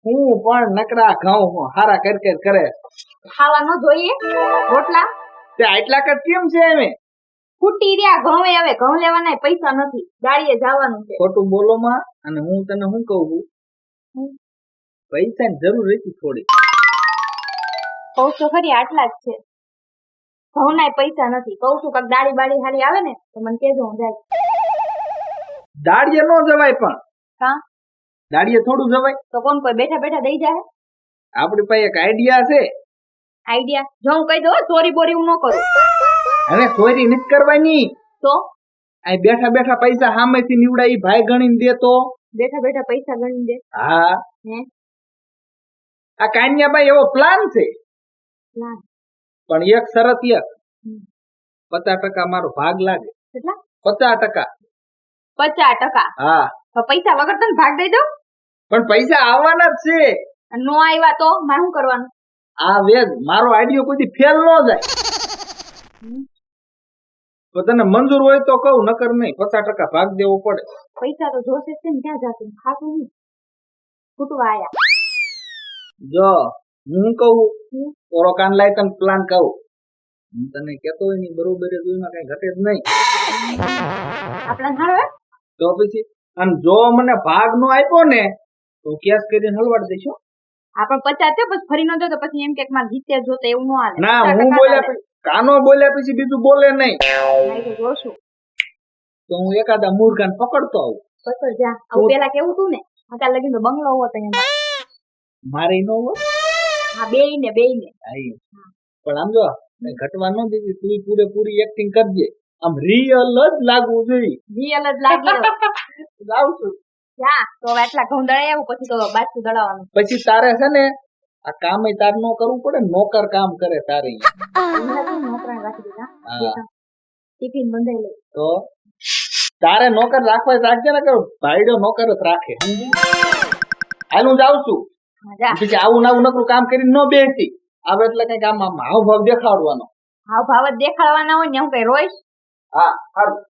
હું પણ નકરા ઘઉં હારા કર કરે ખાવા ન જોઈએ રોટલા તે આટલા કર કેમ છે એમે ફૂટી રહ્યા ઘઉં હવે ઘઉં લેવાના પૈસા નથી ગાડીએ જવાનું છે ખોટું બોલો માં અને હું તને શું કહું છું પૈસાની જરૂર હતી થોડી કહું તો ખરી આટલા જ છે ઘઉં ના પૈસા નથી કહું છું કાક દાડી બાડી હારી આવે ને તો મને કેજો હું જાય દાડીએ નો જવાય પણ હા દાડીએ થોડું જવાય તો કોણ કોઈ બેઠા બેઠા દઈ જાય આપણી પાસે એક આઈડિયા છે આઈડિયા જો હું કહી દઉં ચોરી બોરી હું ન કરું હવે ચોરી નથી કરવાની તો આ બેઠા બેઠા પૈસા સામેથી નીવડાઈ ભાઈ ગણીને દે તો બેઠા બેઠા પૈસા ગણી દે હા હે આ કાન્યાભાઈ એવો પ્લાન છે પ્લાન પણ એક શરત એક 50% મારો ભાગ લાગે કેટલા 50% 50% હા તો પૈસા વગર તને ભાગ દઈ દઉં પણ પૈસા આવવાના જ છે અને નો આવ્યા તો મારે શું કરવાનું આ વેજ મારો આઈડિયો કોઈ ફેલ ન જાય તો તને મંજૂર હોય તો કહું નકર નહીં 50% ભાગ દેવો પડે પૈસા તો જોશે જ ને ક્યાં જાતું ખાતું નહીં ખૂટવા આયા જો હું કહું ઓરો કાન લાય તને પ્લાન કહું હું તને કેતો હોય ની બરોબર જ એમાં કઈ ઘટે જ નહીં આપણા હારો તો પછી અને જો મને ભાગ નો આપ્યો ને તો કેસ કરીને હલવાડ દઈશું આપણ 50 છે બસ ફરી ન દો તો પછી એમ કે મારે જીતે જોતે એવું ન હાલે ના હું બોલ્યા પછી કાનો બોલ્યા પછી બીજું બોલે નહીં નહીં તો જોશું તો હું એકાદા મૂર્ખાને પકડતો આવું બસ જા આવું પેલા કેવું તું ને અત્યાર લગીને તો બંગલો હોત અહીંયા મારે નો હોય હા બેયને પણ આમ જો ઘટવા ન દીધી તું પૂરેપૂરી એક્ટિંગ કરજે આમ રિયલ જ લાગવું જોઈએ રિયલ જ લાગી લાવ છું જા તો હવે આટલા ઘઉં દળાય આવું પછી તો બાજુ દળાવવાનું પછી તારે છે ને આ કામ તાર નો કરવું પડે નોકર કામ કરે તારે નોકરાને રાખી દીધા ટિફિન બંધાઈ લે તો તારે નોકર રાખવા રાખજે ને કે ભાઈડો નોકર જ રાખે હાલ હું જાઉં છું પછી આવું નવું નકરું કામ કરીને ન બેસતી આવે એટલે કઈક આમ હાવ ભાવ દેખાડવાનો હાવ ભાવ જ દેખાડવાના હોય ને હું કઈ રોઈશ હા સારું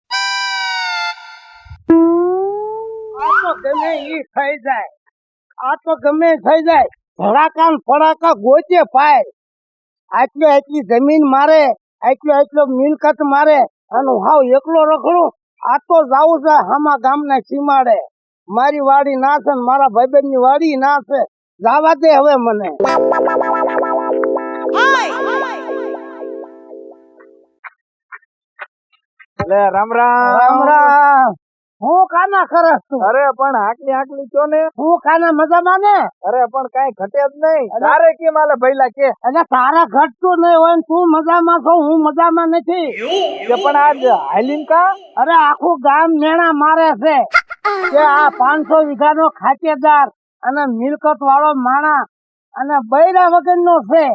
ગમે ઈ થઈ જાય આ તો ગમે થઈ જાય ધડાકા ફડાકા ગોચે પાય આટલી જમીન મારે આટલો મિલકત મારે અને હાવ એકલો રખડું આ તો જાવું છે હામા ગામના સીમાડે મારી વાડી ના છે ને મારા ભાઈબંધ ની વાડી ના છે જાવા દે હવે મને રામ રામ રામ રામ હું કાના કરસ તું અરે પણ આટલી છો ને હું કાના મજામાં ને અરે પણ કઈ ઘટે જ નહીં તારે કેમ આલે ભઈલા કે એટલે તારા ઘટતું નહીં હોય ને તું મજામાં છો હું મજામાં નથી કે પણ આજ હાલીન કા અરે આખું ગામ મેણા મારે છે કે આ 500 વીઘાનો ખાતેદાર અને મિલકત વાળો માણા અને બૈરા વગરનો છે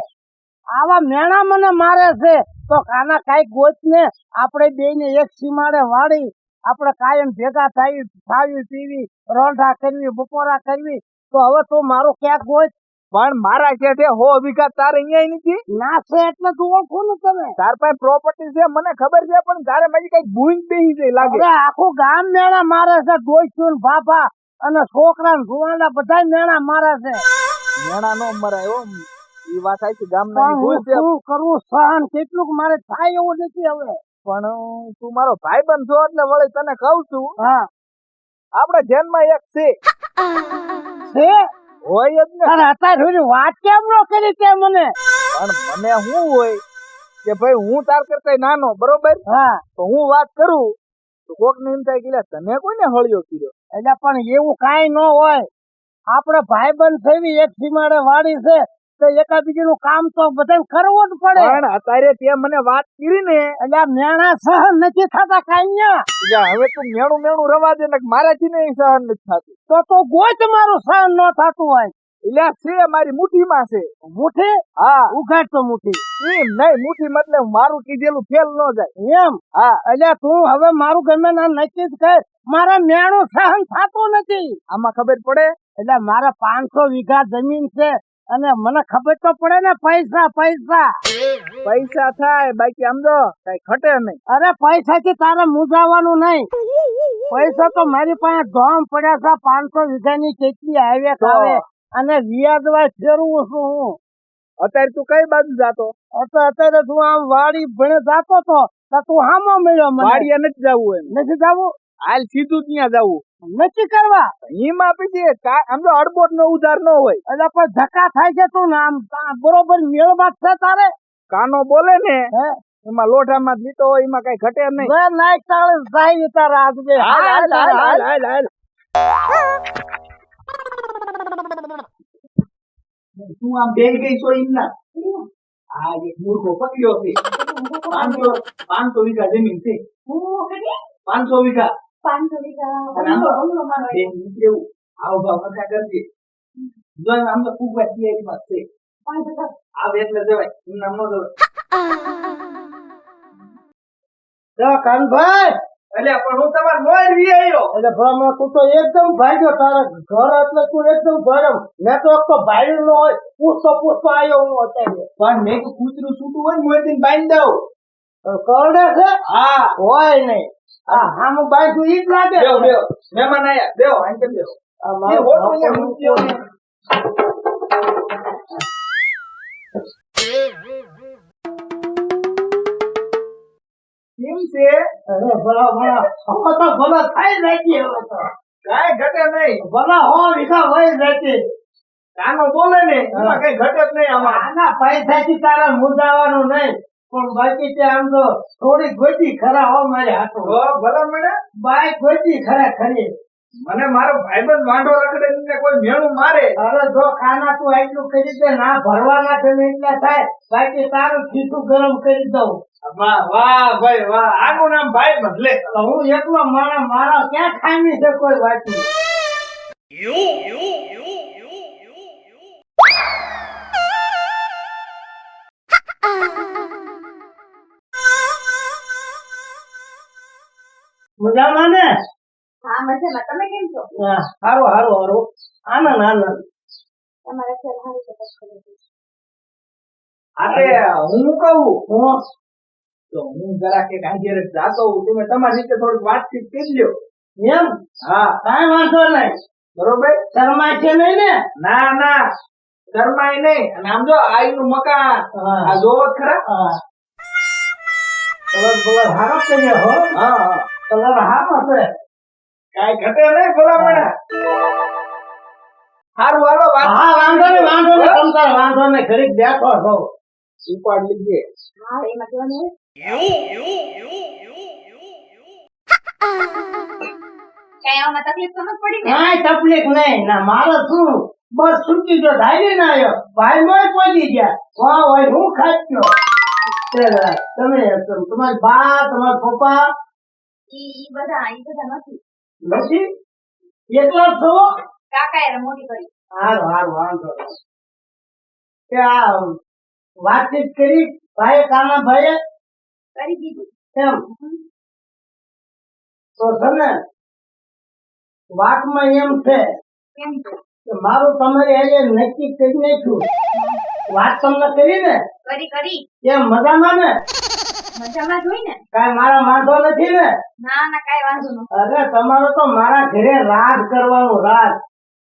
આવા મેણા મને મારે છે તો કાના કાંઈક ગોચ ને આપણે બેને એક સીમાડે વાળી આપણે કાયમ ભેગા થાવી પીવી રોંઢા કરવી બપોરા કરવી તો હવે તું મારું ક્યાંક ગોચ પણ મારા શેઠે 100 વીઘા તારે અહીંયા નથી ના છે એટલે તું ઓળખું ને તમે તાર પાસે પ્રોપર્ટી છે મને ખબર છે પણ તારે મારી કઈક ભૂંજ બેહી જાય લાગે અરે આખું ગામ મેણા મારે છે ડોસ્યું ને બાપા અને છોકરા ને જુવાના બધા મેણા મારે છે મેણા નો મરાય હો ઈ વાત આઈ ગામના ની ભૂલ છે શું કરવું સહન કેટલું મારે થાય એવું નથી હવે પણ તું મારો ભાઈબંધ છો એટલે વળી તને કહું છું હા આપડે ધ્યાનમાં એક છે છે હોય જ ને અને અત્યારે સુધી વાત કેમ નો કરી તે મને પણ મને શું હોય કે ભાઈ હું તાર કરતા નાનો બરોબર હા તો હું વાત કરું તો કોક ને એમ થાય કે તને કોઈને હળિયો કર્યો એટલે પણ એવું કાંઈ ન હોય આપણે ભાઈબંધ થવી એક સીમાડે વાડી છે તો એકાબીજીનું કામ તો બધાને કરવું જ પડે પણ અત્યારે તે મને વાત કરી ને એટલે આ મેણા સહન નથી થતા કાંઈ હવે તું મેણું રવા દે ને મારાથી ને સહન નથી થતું તો ગોચ મારું સહન ન થતું હોય એટલે છે મારી મુઠ્ઠીમાં છે મુઠ્ઠી હા ઉઘાડ તો મુઠ્ઠી એમ નહીં મુઠ્ઠી મતલબ મારું કીધેલું ફેલ ન જાય એમ હા એટલે તું હવે મારું ગમે ના નક્કી જ કર મારા મેણું સહન થતું નથી આમાં ખબર પડે એટલે મારે 500 વીઘા જમીન છે અને મને ખબર તો પડે ને પૈસા પૈસા પૈસા થાય બાકી આમ જો કઈ ઘટે નહીં. અરે પૈસા થી તારે મૂંઝાવાનું નહીં. પૈસા તો મારી પાસે ધોમ પડ્યા છે 500 વીઘાની કેટલી હાઈવે તો? આવે અને વ્યાજવાય ફેરવું છું હું. અત્યારે તું કઈ બાજુ જાતો? અત્યારે તું આમ વાડી ભણે જાતો તો તું હામો મળ્યો મને. વાડીએ નથી જવું એમ. નથી જવું હાલ સીધું ત્યાં જવું. નથી કરવા હિમ આપી દે આમ તો અડબોટ નો ઉધાર ન હોય. એટલે પણ ધક્કા થાય છે તું ને આમ બરોબર મેળ વાત છે તારે. કાનો બોલે ને હે એમાં લોઢામાં લીધો હોય એમાં કઈ ઘટે નહીં. વે નાઈક તાળે જાય તારા હાથ બે. હાલ હાલ હાલ હાલ હાલ હાલ. તું આમ બેહી ગઈ છો એમ ના. આ એક મૂર્ખો પકડ્યો છે. 500 વીઘા જમીન છે. 500 વીઘા. 500 વીઘા અને આમ તો બેન નીકળેવું આવ ભાવ નકા કરજે. જો આમ તો ખૂબ વાત માં છે. આ એટલે જવાય એમ નામ નો જવાય. કાનભાઈ એટલે પણ હું તમાર મોર વી આવ્યો. એટલે ભલા તું તો એકદમ ભાગ્યો. તારા ઘર એટલે તું એકદમ ભરમ. મેં તો એક તો ભાઈ નો હોય પૂછતો આવ્યો હું અત્યારે. પણ મેં તો કૂતરું છૂટું હોય ને મોરથી બાંધી દઉં. કરડે છે હા હોય નહીં. હા હા હું ભાઈ તું ઈ જ લાગે. બેહો બેહો મહેમાન આયા બેહો અહીં કેમ બેહો. આ એ મારો ઓટો અહીંયા મૂક્યો ને. કેમ છે? અરે ભલા ભલા હવે તો ભલા થાય રાખીએ. હવે તો કાંઈ ઘટે નહીં. ભલા હો વીઘા હોય રાખીએ. કાનો બોલે ને એમાં કઈ ઘટે જ નહીં આમાં. આના પૈસાથી તારા મુંજાવાનું નહીં. પણ બાકી તે આમ તો થોડી ગોતી ખરા હો મારે હાથો. હો ભલા મને બાઈક ગોતી ખરા ખરી. મને મારો ભાઈબંધ વાંઢો રખડે ને કોઈ મેણું મારે. હવે જો ખાના તું આટલું કરી દે ના ભરવાના તમે એટલા થાય. બાકી તારું ખીચું ગરમ કરી દઉં. વાહ વાહ ભાઈ વાહ આનું નામ ભાઈબંધ લે. તો હું એકલો મારા ક્યાં ખામી છે કોઈ વાત નહીં. મજામાં ને? હા મજામાં. તમે કેમ છો? હા, હારું હારું હારું. આનંદ આનંદ. તમારા ઘર હારી છે પછી. આતે હું કહું હું તો હું જરાક એક હાજર જાતો હોઉં. તમે તમારી રીતે થોડીક વાતચીત કરી લ્યો. એમ હા કાંઈ વાંધો નહીં. બરોબર. શરમાય છે નહીં ને? ના ના શરમાય નહીં. અને આમ જો આઈનું મકાન હા. આ જોવો જ ખરા. હા. કલર હારો કર્યો હો. હા હા કલર હારો છે. કાંઈ ઘટે નહીં ભલા મને. સારું હાલો વાત. હા વાંધો નહીં વાંધો નહીં. તમ તાર વાંધો નહીં. ઘડીક બેઠો છો. ઉપાડ લીજે. હા એમાં કેવાનું હોય? કઈ આમાં તકલીફ સમજ પડી ને? કાંઈ તકલીફ નહીં. ના મારે શું બસ છૂટી ગયો ધારી ના આવ્યો. ભાઈ મોય પહોંચી ગયા. વાહ ભાઈ હું ખાચ્યો. તમે તમારી બા તમારા પપ્પા ઈ બધા નથી. નથી એકલા છો? કાકા એ મોટી કરી. હારું હારું વાંધો નહીં. કે આ વાતચીત કરી ભાઈ કાના ભાઈએ કરી દીધું. એમ તો છે ને વાતમાં એમ છે કેમ છે? કે મારું તમારી હારે નક્કી કરી નાખ્યું. વાત તમને કરી ને કરી કેમ મજામાં ને? મજામાં જોઈ ને? કાંઈ મારા વાંધો નથી ને? ના ના કઈ વાંધો નથી. અરે તમારો તો મારા ઘરે રાજ કરવાનું રાજ.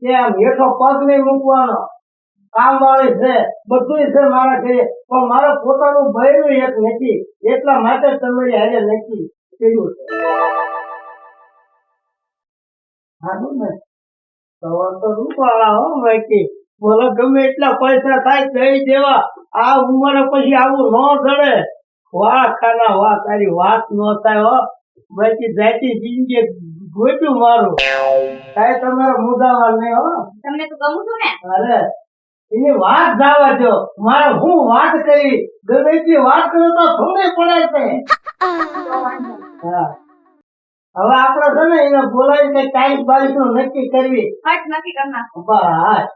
કે આમ હેઠો પગ નહીં મૂકવાનો. કામ વાળી છે બધું છે મારા ઘરે. પણ મારો પોતાનું બૈરું એક નથી. એટલા માટે તમારી હારે નક્કી કર્યું છે. સારું ને તો રૂપાળા હો બાકી બોલો ગમે એટલા પૈસા થાય દઈ દેવા. આ ઉંમરે પછી આવું ન જડે. વાહ ખાના વાહ તારી વાત ન થાય હો. બાકી જાતી જિંદગી ગોત્યું મારું. કાંઈ તમારે મુદાવા નહીં હો. તમને તો ગમું છું ને? અરે એની વાત જવા દો. મારે હું વાત કરી ગમે એટલી વાત કરો તો થોડી પડે છે. તો વાંધો નહીં. હા હવે આપડે છે ને એને બોલાવી કઈ તારીખ બારીખ નું નક્કી કરવી. હટ નથી કરનાર. બસ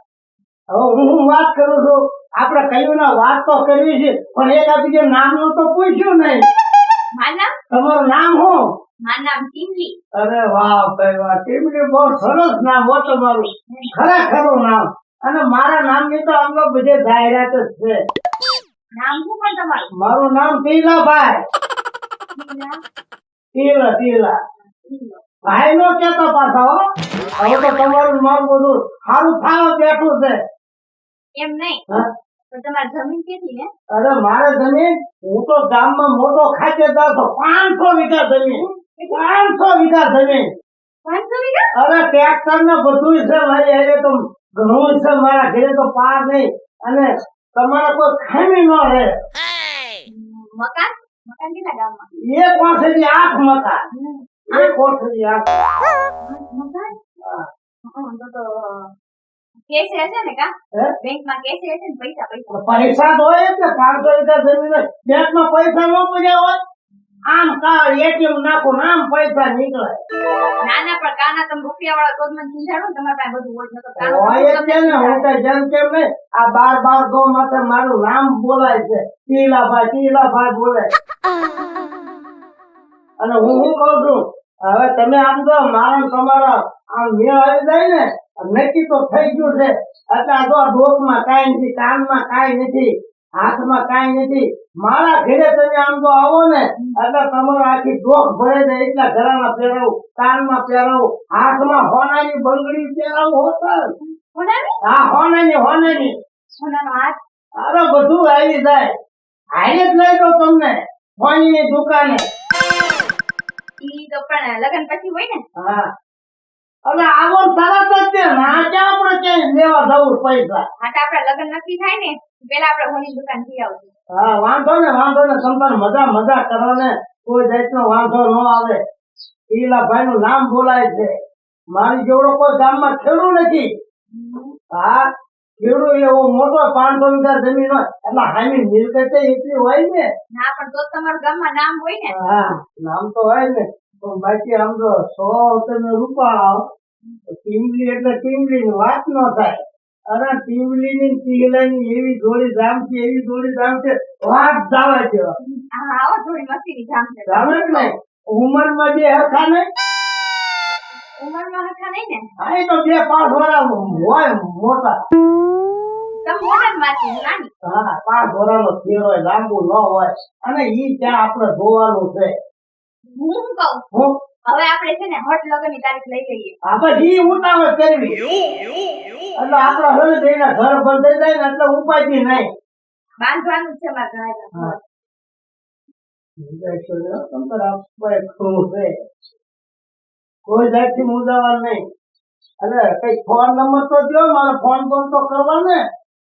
હવે હું વાત કરું છું. આપડે કયું ના વાત તો કરવી છે પણ એક બીજે નામ નું તો પૂછ્યું નહીં. મારું નામ? તમારું નામ શું? મારું નામ ટીમલી. અરે વાહ ભાઈ વાહ. ટીમલી બહુ સરસ નામ હો તમારું. ખરેખરું નામ. અને મારા નામની તો આમ તો બધે જાહેરાત જ છે. નામ શું પણ તમારું? મારું નામ ટીલાભાઈ. ટીલા ભાઈ નો કેતો પાછા હો. હવે તો તમારું નામ બધું સારું થાવ બેઠું છે. એમ નહીં, હા? તો તમારી જમીન કેટલી હે? અરે મારે જમીન, હું તો ગામમાં મોટો ખાતેદાર તો 500 વીઘા જમીન. 500 વીઘા જમીન. 500 વીઘા? અરે ટ્રેક્ટર ને બધું છે મારી હારે તો ઘણું છે. મારા ઘરે તો પાર નહીં અને તમારે કોઈ ખામી ન રહે. મકાન મકાન કેટલા ગામમાં? એક કોઠડી 8 મકાન. એક કોઠડી 8. મકાન? તો કેસ હશે ને કા? હે? બેંકમાં કેસ હશે ને પૈસા પૈસા. પૈસા તો હોય જ ને. 500 વીઘા જમીન હોય. બેંકમાં પૈસા ન પડ્યા હોય. આમ કા એટીએમ નાખો ને આમ પૈસા નીકળે. નાના પણ કાના તમે રૂપિયા વાળા તો જ મને સમજાડો ને તમારી પાસે બધું હોય નકર કાનો હોય જ તમને છે ને. હું કઈ જેમ કેમ નહીં. આ 12 ગો માથે મારું નામ બોલાય છે. ટીલાભાઈ બોલાય. અને હું શું કહું છું, હવે તમે આમ તો મારા ને તમારા આમ મેળ આવી જાય ને, નક્કી તો થઈ ગયું છે. એટલે આ જો ડોકમાં કાંઈ નથી, કાનમાં કાંઈ નથી, હાથમાં કાંઈ નથી. મારા ઘરે તમે આમ તો આવો ને એટલે તમારો આખી ડોક ભરે જાય. એટલા ઘરાના પહેરાવું, કાનમાં પહેરાવું, હાથમાં હોનાની બંગડી પહેરાવું હોતા. કોનાની? હા, હોનાની. સોનાનો હાથ? અરે બધું આવી જાય. હારે જ લઈ દો તમને હોનીની દુકાને. ઈ તો પણ લગન પછી હોય ને? હા, હવે આવો તરત જ છે. ના ક્યાં આપણે ક્યાંય લેવા જવું પૈસા. હા તો આપડા લગન નક્કી થાય ને પેલા આપણે હોની દુકાન થી આવશું. હા, વાંધો ને. તમારે મજા કરો ને. કોઈ જાતનો વાંધો ન આવે. ઈલાભાઈ નું નામ બોલાય છે. મારી જેવડો કોઈ ગામમાં ખેડૂ નથી. હા, ખેડૂ એવો મોટો 500 વીઘા જમીન હોય એટલે હાની મિલકત એટલી હોય ને. ના પણ તો તમારા ગામમાં નામ હોય ને. હા, નામ તો હોય ને. પણ બાકી આમ તો 100 તમે રૂપાળા ટીમલી એટલે ટીમલી ની વાત ન થાય. અરે ટીમલી ની ટીલાની એવી જોડી જામ છે વાત જવા દો. હા આવો થોડી મસ્તીની જામ છે. જામે જ નહીં. ઉંમરમાં બે હરખા નહીં. ઉંમરમાં હરખા નહીં ને? હા, એ તો 2-5 વર્ષ હોય મોટા. તમે મોટા માંથી નાની. હા, 5 વર્ષનો ફેર હોય, લાંબુ ન હોય. અને ઈ ત્યાં આપણે જોવાનું છે. હું શું કહું, હું હવે આપણે છે ને હટ લગન ની તારીખ લઈ લઈએ. આપણે ઈ ઉતાવળ કરવી એટલે આપણા હવે એના ઘર બંધ થઈ જાય ને એટલે ઉપાધિ નહીં. બાંધવાનું જ છે મારા ઘણા. કોઈ જાતથી મુદ્દાવાળ નહીં. એટલે કઈ ફોન નંબર તો દો, મારે ફોન તો કરવા ને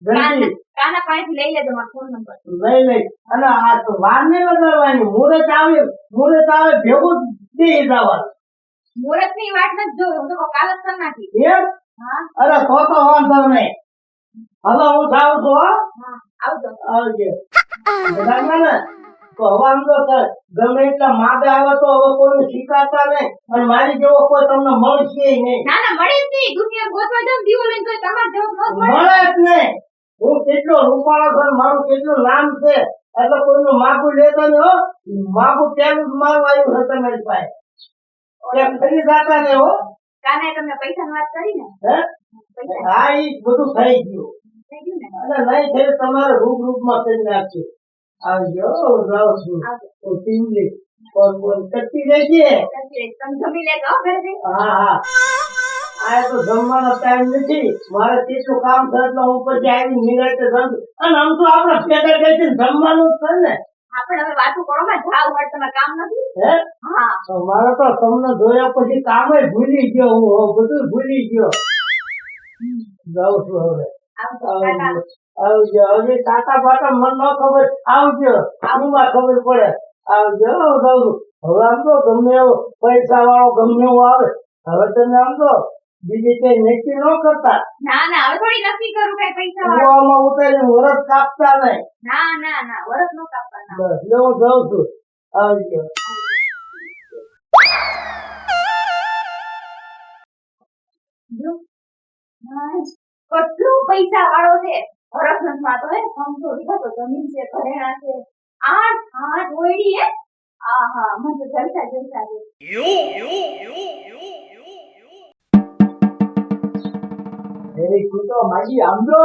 જલ્દી. કાના પાસેથી લઈ લેજો મારો ફોન નંબર. લઈ અને આ તો વાર નહીં લગાડવાની. મુહૂર્ત આવે ભેગું દે જવાનું. મુહૂર્ત ની વાત નથી જોઈ, હું તો કાલ જ કરી નાખી. એમ? હા અરે તો વાંધો નહીં. હવે હું જાઉં છું. હા, હા આવજો. આવજે. બરાબર ને? તો હવે આમ તો ગમે એટલા માદે આવે તો હવે કોઈને શીખાતા નહીં. અને મારી જેવો કોઈ તમને મળશે નહીં. ના ના મળે જ નહીં. દુનિયા ગોતવા જાવ દીવો લઈને તો તમારે જેવો ન મળે. મળે જ નહીં. હું કેટલો રૂપાળો છું, મારું કેટલું નામ છે એટલે કોઈનું માગું લેતા નહીં હો. માગું પેલું જ મારું આવ્યું છે તમારી પાસે. એમ કરી જાતા ને હો. કાનાએ તમને પૈસાની વાત કરી ને? હે? પૈસા હા, ઈ બધું થઈ ગયું. થઈ ગયું ને? અને નહીં થઈ તમારે રૂપમાં કરી નાખશું. આવજો. જાઉં છું. હું ટીમલી ફોન કરતી રહેજે. તમે જમી લેજો હો ઘરે જઈને. હા. આ તો જમવાનો ટાઈમ નથી. મારે કેટલું કામ છે એટલે હું પછી આવી નિરાંતે જમું. અને આમ તો આપણે ભેગા બેસીને જમવાનું જ છે ને. આપણે હવે વાતું કરો માં જાવ હટ, તમારે કામ નથી. હે? હા તો મારે તો તમને જોયા પછી કામે ભૂલી ગયો. હું બધું ભૂલી ગયો. જાઉં છું હવે. આવજો કાકા. આવજો. હવે કાકા બાકા મને ન ખબર. આવજો. આમાં ખબર પડે. આવજો. જાઉં. હવે આમ તો ગમે એવો પૈસા વાળો ગમે એવો આવે. હવે તમે આમ તો બીજી કઈ નક્કી ન કરતા. ના ના હવે થોડી નક્કી કરું કઈ પૈસા વાળું. કુવામાં ઉતારીને વરસ કાપતા નહીં. ના ના ના વરસ નો કાપવાના. બસ એટલે હું જાઉં છું. આવજો. જો, નાઈસ. કેટલું પૈસા વાળો છે. હરખમાં તો હે 500 વીઘા તો જમીન છે, ઘરેણા છે, 8 ઓયડી હે. આહા મને તો જલસા છે. એ તું તો માજી આમ જો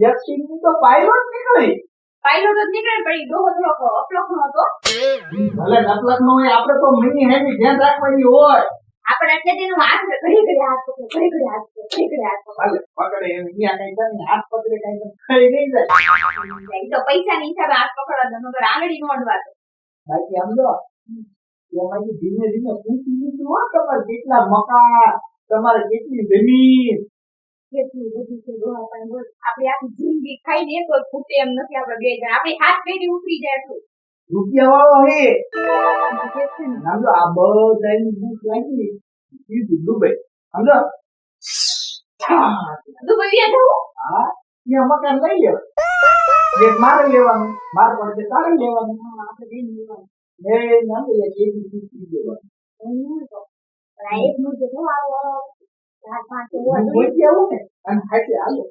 વ્યક્તિની તો પાયલોટ નીકળી. પાયલોટ જ નીકળે પણ ઈ ડોહો થોડોક અપલખનો હતો. ભલે નકલક નો હોય આપણે તો મિની હેની ધ્યાન રાખવાની હોય. આપણે એટલે તેનું હાથ ઘડી હાથ પકડે, ઘડી હાથ પકડે, ઘડી હાથ પકડે. ભલે પકડે એમ અહીંયા કઈ કરે ને હાથ પકડે કઈ તો ખાઈ નહીં જાય. ઈ તો પૈસાની હિસાબે હાથ પકડવા દો નકર આંગળી નો અડવા દો. બાકી આમ જો એમાંથી ધીમે ધીમે પૂછી લીધું હો તમારે કેટલા મકાન, તમારે કેટલી જમીન. કેટલી બધી છે ડોહા પણ બોલ. આપણી આખી જિંદગી ખાઈ ને તો ખૂટે એમ નથી આપણે બે જણ. આપણી હાથ પેઢી ઉતરી જાય એટલું. રૂપિયા વાળો હે છે ને. સમજો આ બધાની બુક લાગી સીધું દુબઈ સમજો. દુબઈ વ્યા જવું? હા ત્યાં મકાન લઈ લેવા. એક મારે લેવાનું, મારે પડે તારે લેવાનું. હા, આપણે બેન લેવાનું. એ નામ લે કેવી સીધી દેવાનું. એવું હોય તો. પણ આ એક નું જે જો આવો 4-5 હોવા હું જોઈએ. બોલી આવું ને અને ખાઈ હાલો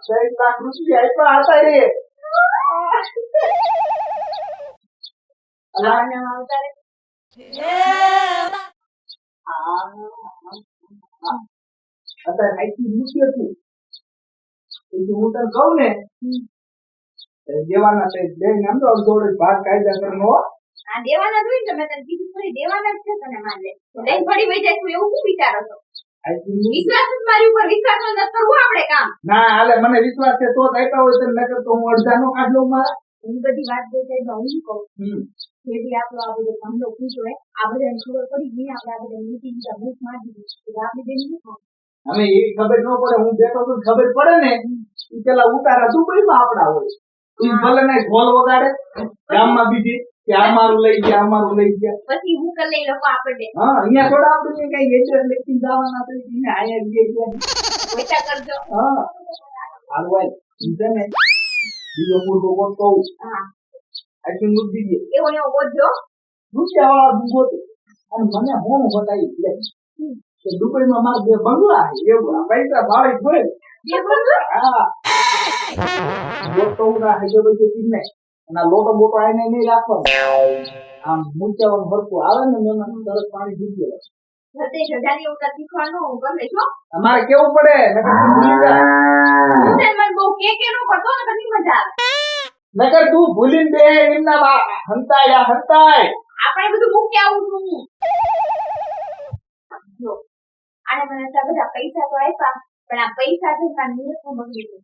6 લાખ રૂપિયા આપ્યા હતા રે. અલા આના આવતારે અત્યારે આઈથી મૂક્યો છું એટલે હું તને કહું ને દેવાના છે બેન આમ તો અડધો ભાગ કાયદાસરનો. આ દેવાના જ હોય ને. મેં તને કીધું થોડી દેવાના જ છે તને માનલે. લઈને ફરી વઈ જાય તું એવું શું વિચારો છો? આઈથી વિશ્વાસ જ મારી ઉપર વિશ્વાસ ન કરવું આપણે કામ. ના હાલે મને વિશ્વાસ છે તો જ આપ્યા હોય તો નકર તો હું અડધાનો કાઢ લઉં મારા. હું બધી વાત જે છે હું કહું. જેથી આપણો આ બધો ધંધો પૂછો આ બધાને ખબર પડી ગઈ ને આપણે આ બધા મીટિંગ બુક મારી દીધી આપણે બેન શું ખાવ? અમે એ ખબર ન પડે હું બેઠો છું ખબર પડે ને એ પેલા ઉતારા દુબઈમાં આપડા હોય ઈ ભલે ને ઢોલ વગાડે ગામમાં બીજી કે આ મારું લઈ ગયા આ મારું લઈ ગયા. પછી હું કરી લઈ લોકો આપણે હા અહીંયા થોડા આપણે કઈ એડ્રેસ લખીને જવાના તો એને આયા લઈ ગયા. ઓછા કરજો. હા હાલ ભાઈ સમજે ને બીજો મુર્ગો ગોતતો હોઉં હા આટલી મૂક દીધી એવો એવો બોલજો. રૂપિયા વાળા દુગો અને મને હોમ બતાવી લે કે દુબઈમાં મારા 2 બંગલા છે એવું આ પૈસા ભાડે જોઈ. બે બોલજો. હા લોટો ઉડા હજો બધી પીને અને આ લોટો મોટો આઈને નહીં રાખવાનો. આમ મૂંચાવાનું ભરતું આવે ને મેં તરત પાણી પી ગયો. ઘરે સજાની ઉતા શીખવાનું હું કરી લઈશ હો. અમારે કેવું પડે નકર તું ભૂલી જા. તું છે મને બહુ કે નો કરતો ને પછી મજા આવે. નકર તું ભૂલીને બે એમના બા હંતાય આપણે બધું મૂકી આવું છું. જો આને મને આટલા બધા પૈસા તો આપ્યા પણ આ પૈસા થી મારી નિયત બગડી ગઈ.